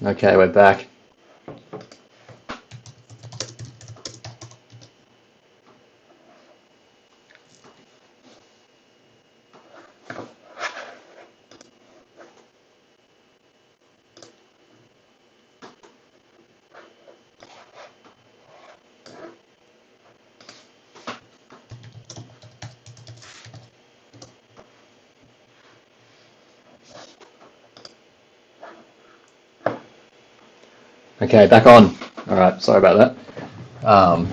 Okay, we're back. Okay, back on. All right, sorry about that.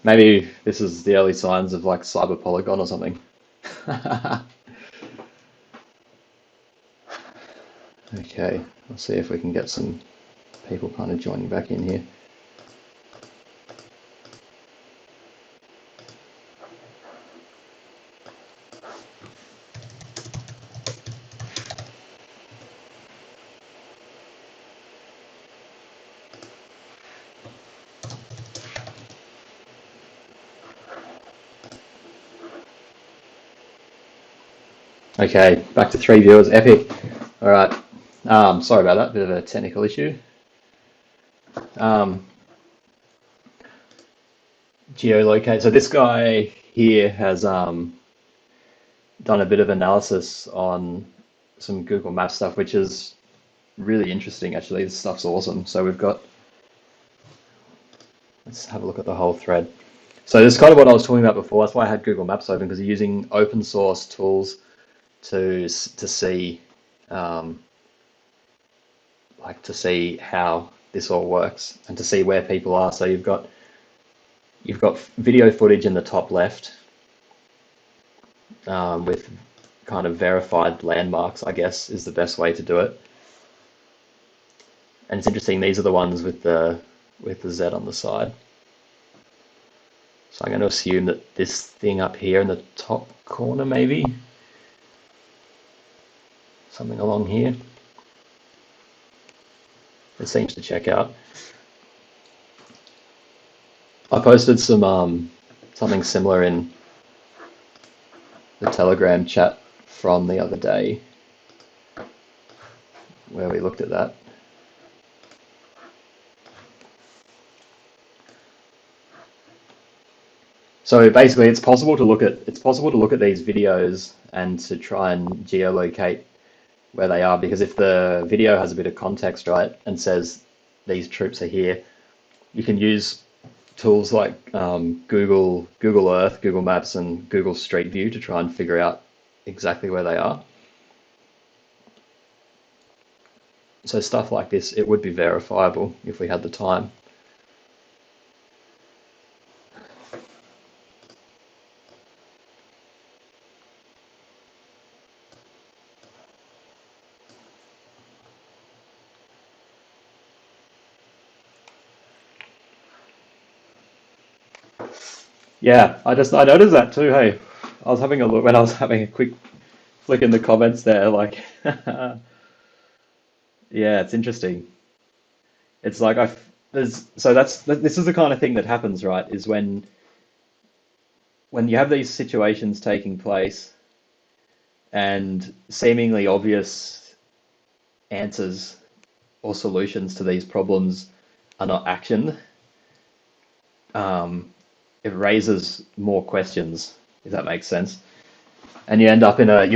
Maybe this is the early signs of like Cyber Polygon or something. Okay, let's see if we can get some people kind of joining back in here. Okay, back to 3 viewers. Epic. All right. Sorry about that. Bit of a technical issue. Um, geolocate. So this guy here has done a bit of analysis on some Google Maps stuff, which is really interesting. Actually, this stuff's awesome. So we've got. Let's have a look at the whole thread. So this is kind of what I was talking about before. That's why I had Google Maps open because you're using open source tools to see um, to see how this all works and to see where people are. So you've got video footage in the top left with kind of verified landmarks, I guess, is the best way to do it. And it's interesting, these are the ones with the Z on the side. So I'm going to assume that this thing up here in the top corner, maybe something along here, it seems to check out. I posted something similar in the Telegram chat from the other day where we looked at that. So basically, it's possible to look at these videos and to try and geolocate where they are, because if the video has a bit of context, right, and says these troops are here, you can use tools like Google Earth, Google Maps, and Google Street View to try and figure out exactly where they are. So stuff like this, it would be verifiable if we had the time. Yeah, I noticed that too. Hey, I was having a look when I was having a quick flick in the comments there. Like, yeah, it's interesting. It's like there's so this is the kind of thing that happens, right? Is when you have these situations taking place and seemingly obvious answers or solutions to these problems are not actioned, um, it raises more questions, if that makes sense. And you end up in a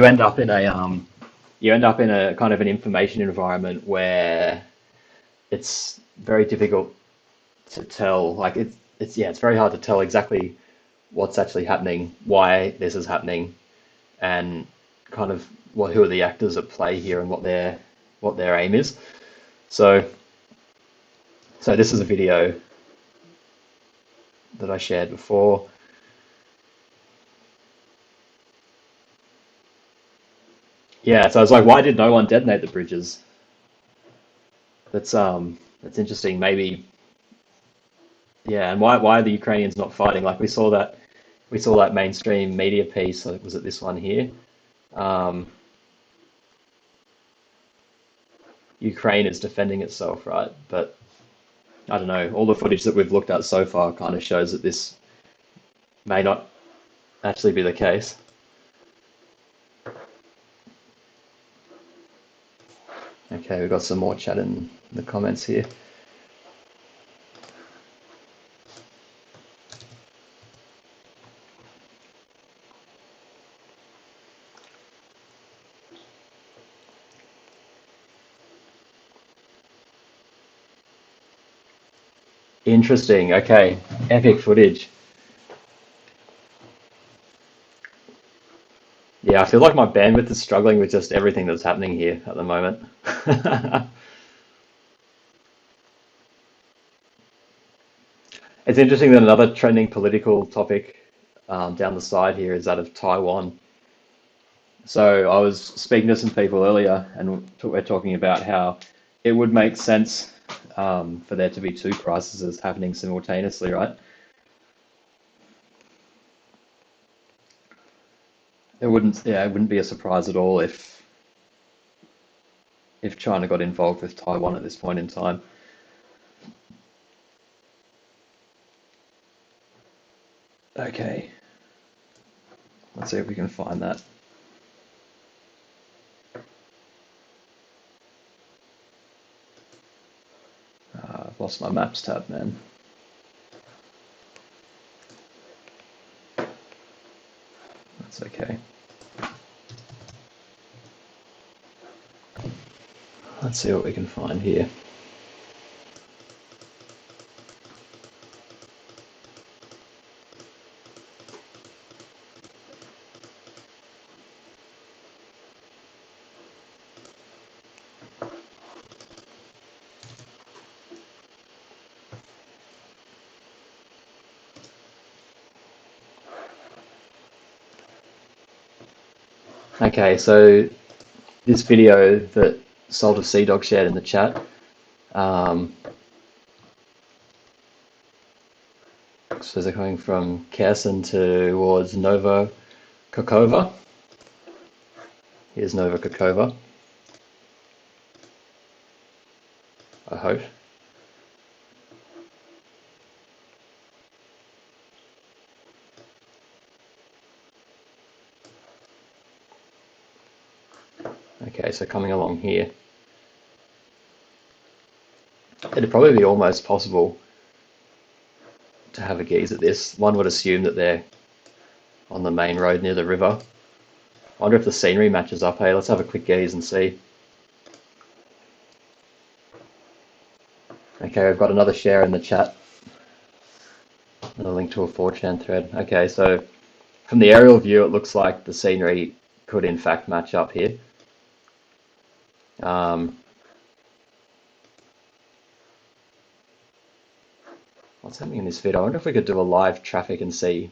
kind of an information environment where it's very difficult to tell. Like it's very hard to tell exactly what's actually happening, why this is happening, and kind of who are the actors at play here and what their aim is. So so this is a video that I shared before. Yeah, so I was like, why did no one detonate the bridges? That's interesting. Maybe, yeah, and why are the Ukrainians not fighting? Like we saw that mainstream media piece. Was it this one here? Um, Ukraine is defending itself, right? But I don't know. All the footage that we've looked at so far kind of shows that this may not actually be the case. Okay, we've got some more chat in the comments here. Interesting. Okay, epic footage. Yeah, I feel like my bandwidth is struggling with just everything that's happening here at the moment. It's interesting that another trending political topic down the side here is that of Taiwan. So I was speaking to some people earlier, and we're talking about how it would make sense for there to be two crises happening simultaneously, right? It wouldn't be a surprise at all if China got involved with Taiwan at this point in time. Okay, let's see if we can find that. I've lost my maps tab, man. That's okay. Let's see what we can find here. Okay, so this video that Salt of Sea Dog shared in the chat, um, so they're coming from Kherson towards Nova Kakova. Here's Nova Kakova, I hope. Okay, so coming along here. It'd probably be almost possible to have a gaze at this. One would assume that they're on the main road near the river. I wonder if the scenery matches up. Hey, let's have a quick gaze and see. Okay, we've got another share in the chat. And a link to a 4chan thread. Okay, so from the aerial view, it looks like the scenery could in fact match up here. Um, what's happening in this feed? I wonder if we could do a live traffic and see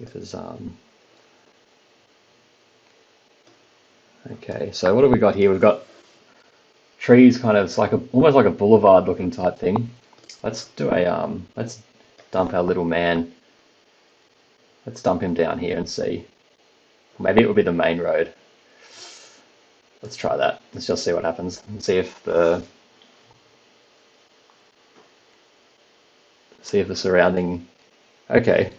if there's okay, so what have we got here? We've got trees, kind of, it's like almost like a boulevard looking type thing. Let's do a let's dump our little man. Let's dump him down here and see. Maybe it will be the main road. Let's try that. Let's just see what happens and see if the surrounding. Okay,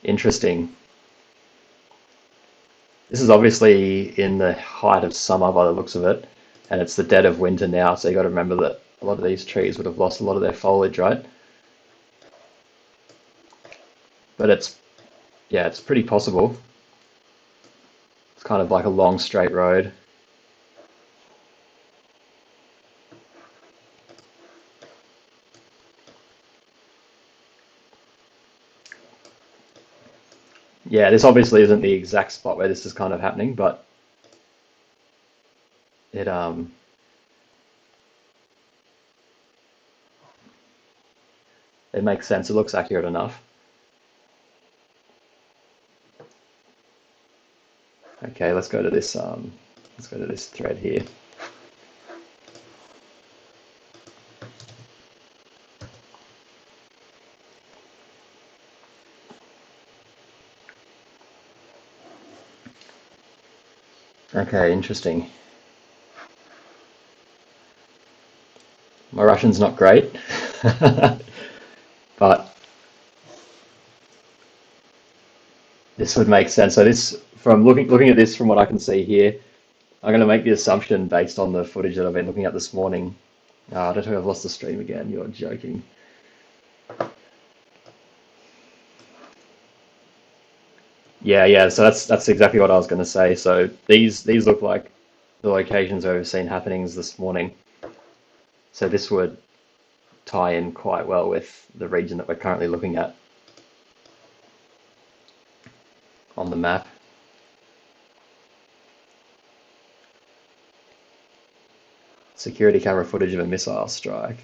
interesting. This is obviously in the height of summer by the looks of it, and it's the dead of winter now, so you got to remember that a lot of these trees would have lost a lot of their foliage, right? But yeah, it's pretty possible. It's kind of like a long straight road. Yeah, this obviously isn't the exact spot where this is kind of happening, but it it makes sense. It looks accurate enough. Okay, let's go to this thread here. Okay, interesting. My Russian's not great, but this would make sense. So this, from looking at this from what I can see here, I'm going to make the assumption based on the footage that I've been looking at this morning. I don't think I've lost the stream again. You're joking. Yeah, yeah. So that's exactly what I was going to say. So these look like the locations where we've seen happenings this morning. So this would tie in quite well with the region that we're currently looking at on the map. Security camera footage of a missile strike.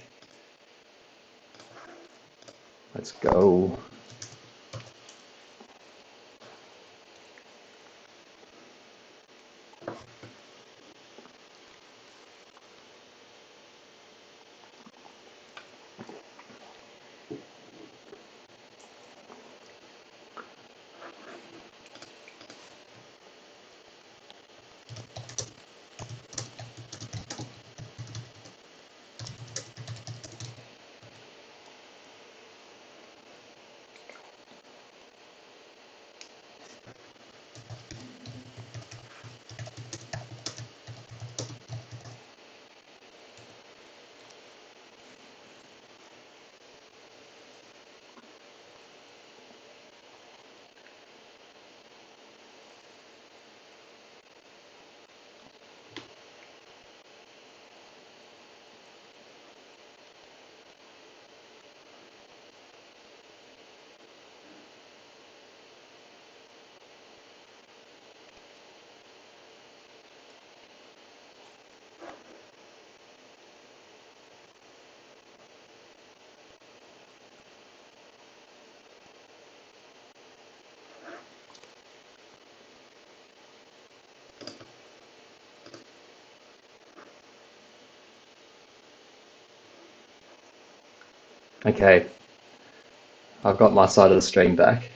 Let's go. Okay, I've got my side of the stream back.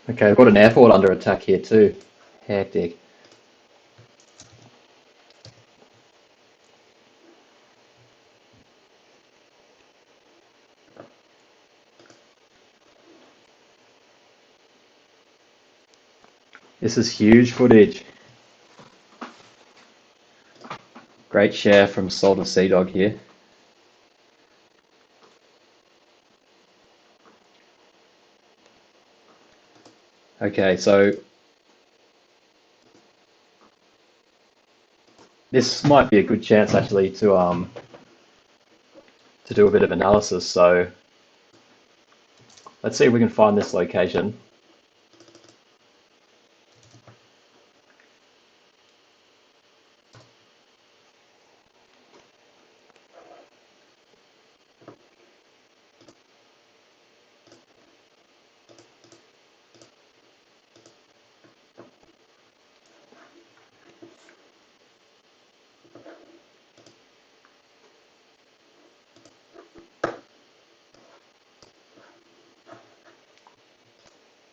Okay, we've got an airport under attack here too. Hectic. This is huge footage. Great share from Solder Sea Dog here. Okay, so this might be a good chance actually to do a bit of analysis. So let's see if we can find this location.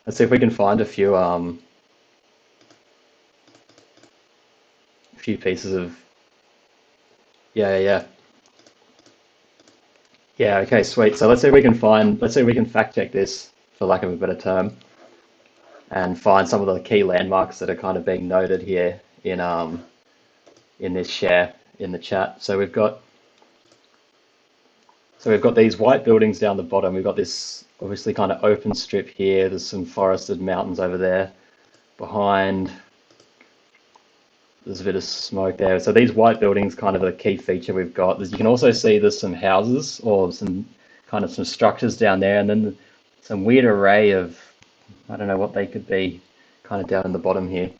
Let's see if we can find a few pieces of yeah, yeah, yeah. Yeah, okay, sweet. So let's see if we can fact check this, for lack of a better term, and find some of the key landmarks that are kind of being noted here in this share in the chat. So we've got these white buildings down the bottom. We've got this obviously kind of open strip here. There's some forested mountains over there. Behind, there's a bit of smoke there. So these white buildings kind of a key feature we've got. You can also see there's some houses or some structures down there, and then some weird array of, I don't know what they could be, kind of down in the bottom here.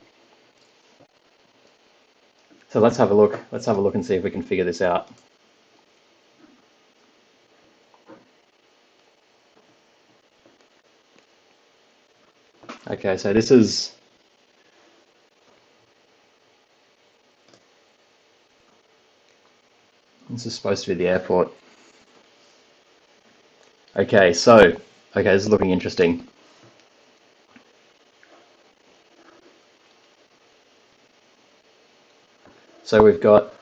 So let's have a look. Let's have a look and see if we can figure this out. Okay, so this is supposed to be the airport. Okay, so this is looking interesting. So we've got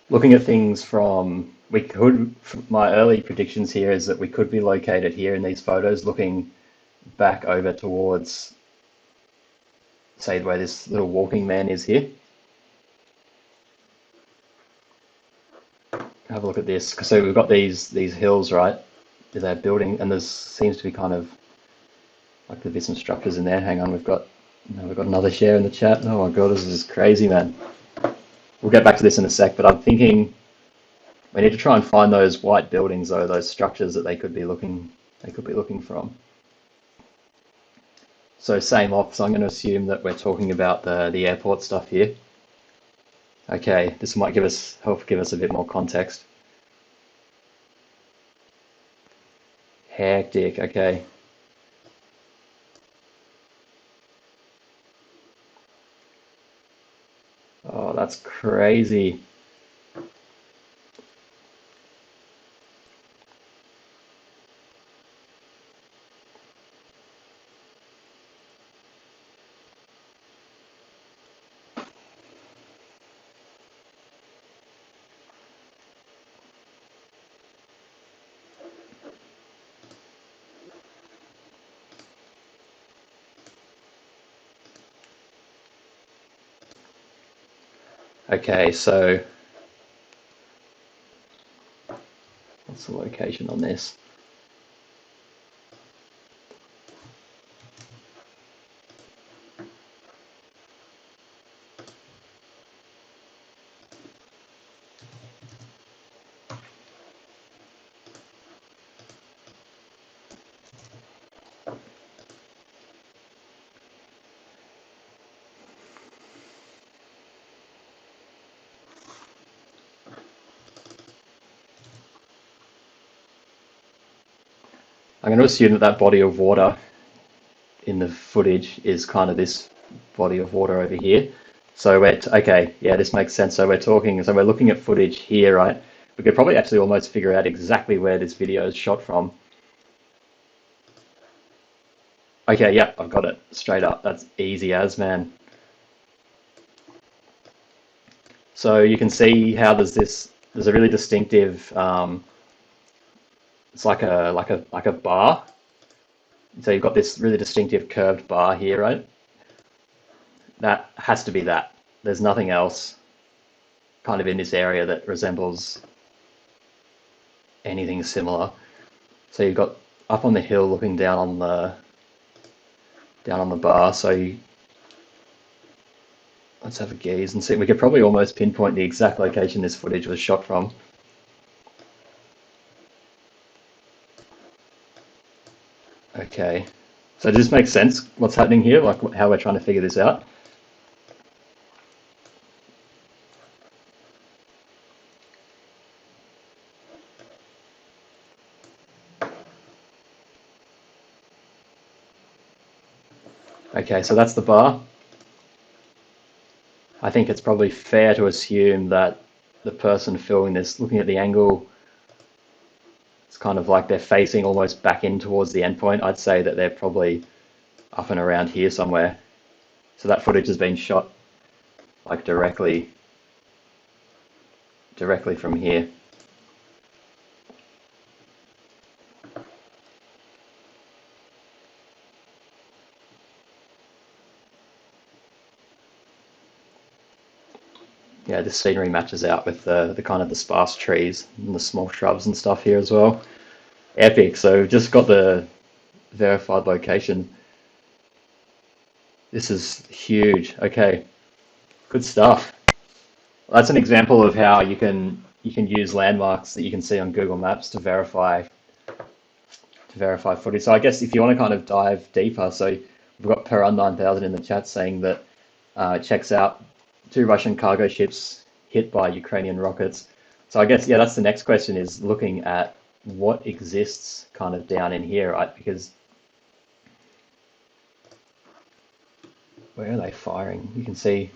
looking at things from we could. My early predictions here is that we could be located here in these photos, looking back over towards, say, where this little walking man is here. Have a look at this. So we've got these hills, right? There's a building, and there seems to be kind of like there'd be some structures in there. Hang on, we've got another share in the chat. Oh my god, this is crazy, man. We'll get back to this in a sec, but I'm thinking we need to try and find those white buildings, though, those structures that they could be looking from. So same off. So I'm going to assume that we're talking about the airport stuff here. Okay, this might help give us a bit more context. Hectic. Okay. Oh, that's crazy. Okay, so what's the location on this? I'm going to assume that that body of water in the footage is kind of this body of water over here. So okay, yeah, this makes sense. So we're looking at footage here, right? We could probably actually almost figure out exactly where this video is shot from. Okay, yeah, I've got it straight up. That's easy as, man. So you can see how there's a really distinctive, it's like a bar. So you've got this really distinctive curved bar here, right? That has to be that. There's nothing else kind of in this area that resembles anything similar. So you've got up on the hill looking down on the bar. Let's have a gaze and see. We could probably almost pinpoint the exact location this footage was shot from. Okay. So does this make sense? What's happening here? Like how we're trying to figure this out? Okay, so that's the bar. I think it's probably fair to assume that the person filming this, looking at the angle, it's kind of like they're facing almost back in towards the endpoint. I'd say that they're probably up and around here somewhere. So that footage has been shot like directly from here. Yeah, this scenery matches out with the kind of the sparse trees and the small shrubs and stuff here as well. Epic. So we've just got the verified location. This is huge. Okay, good stuff. That's an example of how you can use landmarks that you can see on Google Maps to verify footage. So I guess if you want to kind of dive deeper, so we've got Perun 9000 in the chat saying that it checks out two Russian cargo ships hit by Ukrainian rockets. So I guess, yeah, that's the next question, is looking at what exists kind of down in here, right? Because where are they firing? You can see,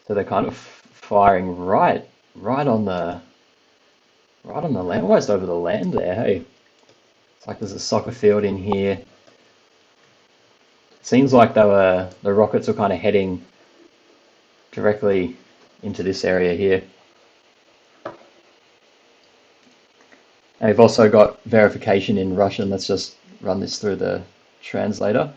so they're kind of firing right on the right on the land, almost over the land there. Hey, it's like there's a soccer field in here. Seems like the rockets were kind of heading directly into this area here. And we've also got verification in Russian. Let's just run this through the translator.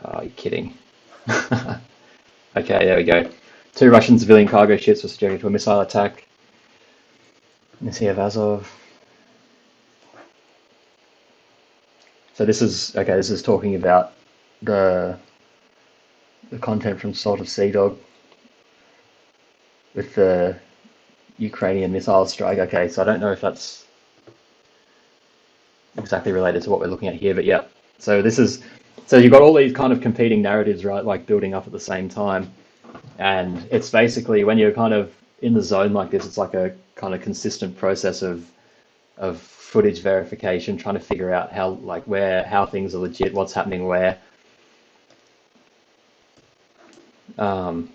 Oh, you're kidding. Okay, there we go. Two Russian civilian cargo ships were subjected to a missile attack in the Sea of Azov. So this is okay. This is talking about the the content from Salt of Sea Dog with the Ukrainian missile strike. Okay, so I don't know if that's exactly related to what we're looking at here, but yeah. So this is so you've got all these kind of competing narratives, right? Like building up at the same time, and it's basically when you're kind of in the zone like this, it's like a kind of consistent process of footage verification, trying to figure out how like where how things are legit, what's happening where. Um,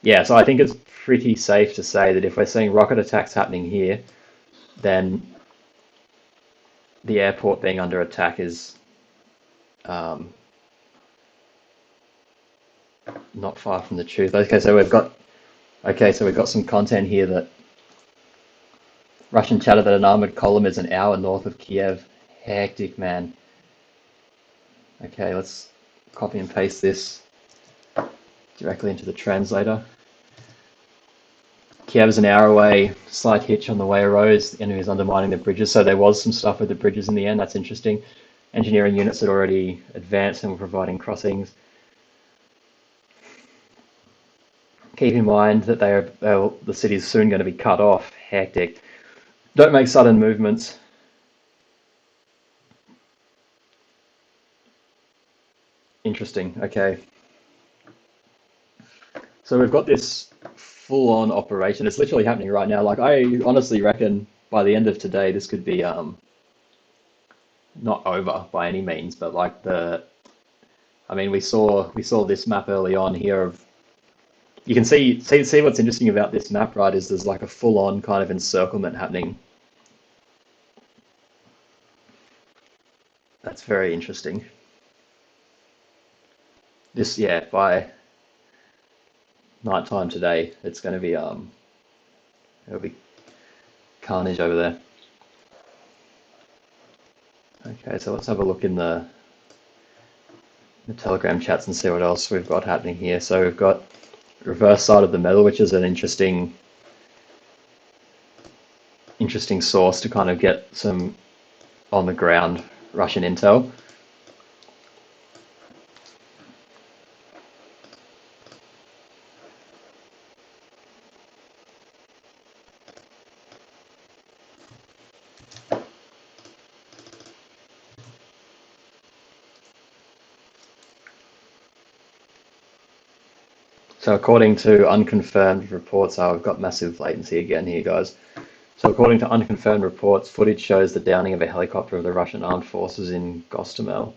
yeah, so I think it's pretty safe to say that if we're seeing rocket attacks happening here, then the airport being under attack is um, not far from the truth. Okay, so we've got some content here that Russian chatter that an armored column is an hour north of Kiev. Hectic, man. Okay, let's copy and paste this directly into the translator. Kiev is an hour away. Slight hitch on the way arose. The enemy is undermining the bridges. So there was some stuff with the bridges in the end. That's interesting. Engineering units had already advanced and were providing crossings. Keep in mind that the city is soon going to be cut off. Hectic. Don't make sudden movements. Interesting. Okay. So we've got this full-on operation. It's literally happening right now. Like I honestly reckon by the end of today, this could be not over by any means, but like I mean, we saw this map early on here of you can see what's interesting about this map, right? Is there's like a full-on kind of encirclement happening. That's very interesting. This, yeah, by nighttime today, it's going to be it'll be carnage over there. Okay, so let's have a look in the Telegram chats and see what else we've got happening here. So we've got reverse side of the medal, which is an interesting source to kind of get some on the ground Russian intel. So according to unconfirmed reports, oh, I've got massive latency again here, guys. So according to unconfirmed reports, footage shows the downing of a helicopter of the Russian armed forces in Gostomel.